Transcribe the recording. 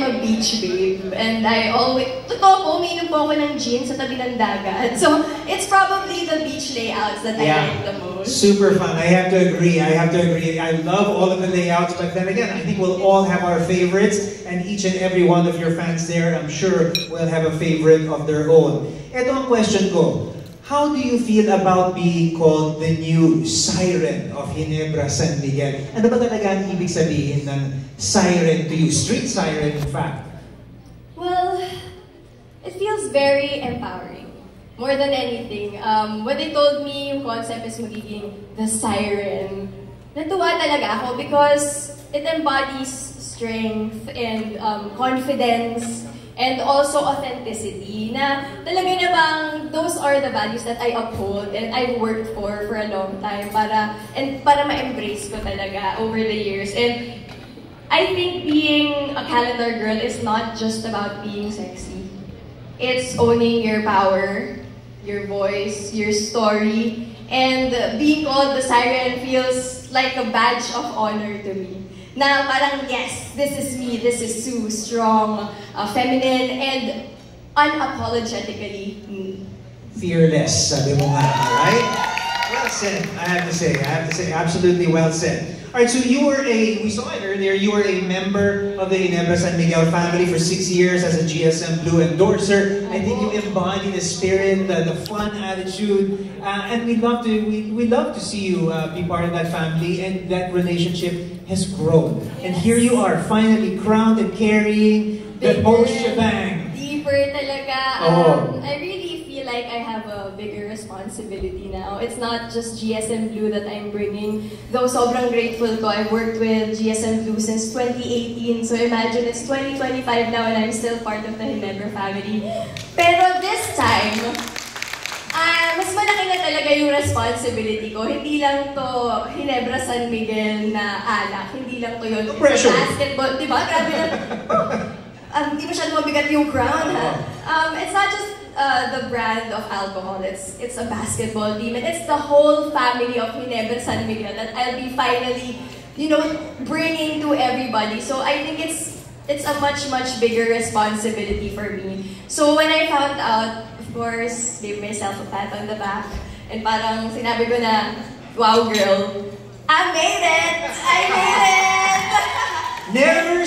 a beach babe. And I always, totoo po, umiinom po ako ng gin sa tabi ng dagat. So, it's probably the beach layouts that I like the most. Super fun. I have to agree. I love all of the layouts, but then again, I think we'll all have our favorites, and each and every one of your fans there, I'm sure, will have a favorite of their own. Ito ang question ko. How do you feel about being called the new siren of Ginebra San Miguel? Ano ba talaga ang ibig sabihin ng siren to you? Street siren, in fact. Well, it feels very empowering. More than anything. When they told me yung concept is magiging the siren, natuwa talaga ako because it embodies strength and confidence and also authenticity, na talaga namang those are the values that I uphold and I've worked for a long time para ma-embrace ko talaga over the years. And I think being a calendar girl is not just about being sexy. It's owning your power, your voice, your story, and being called the siren feels like a badge of honor to me. Na parang, yes, this is me, this is Sue, strong, feminine, and unapologetically me. Fearless, sabi mo nga, right? Well said, I have to say, absolutely well said. Alright, so you were we saw it earlier, you were a member of the Ginebra San Miguel family for 6 years as a GSM Blue endorser. I think you embody the spirit, the fun attitude, and we'd love to see you be part of that family, and that relationship has grown. Yes. And here you are, finally crowned and carrying the whole shebang. Deeper talaga. I really feel like I have a bigger responsibility now. It's not just GSM Blue that I'm bringing. Though sobrang grateful ko, I've worked with GSM Blue since 2018. So imagine it's 2025 now and I'm still part of the Ginebra family. Pero this time, mas malaki na talaga yung responsibility ko. Hindi lang to Ginebra San Miguel na alak. Hindi lang to yun. No pressure. Basketball, di ba? Grabe na. Hindi masyadong mabigat yung crown, ha? It's not just the brand of alcohol. It's a basketball team. And it's the whole family of Ginebra San Miguel that I'll be finally, bringing to everybody. So I think it's a much bigger responsibility for me. So when I found out, of course, gave myself a pat on the back. And parang sinabi ko na, wow girl, I made it! I made it! Never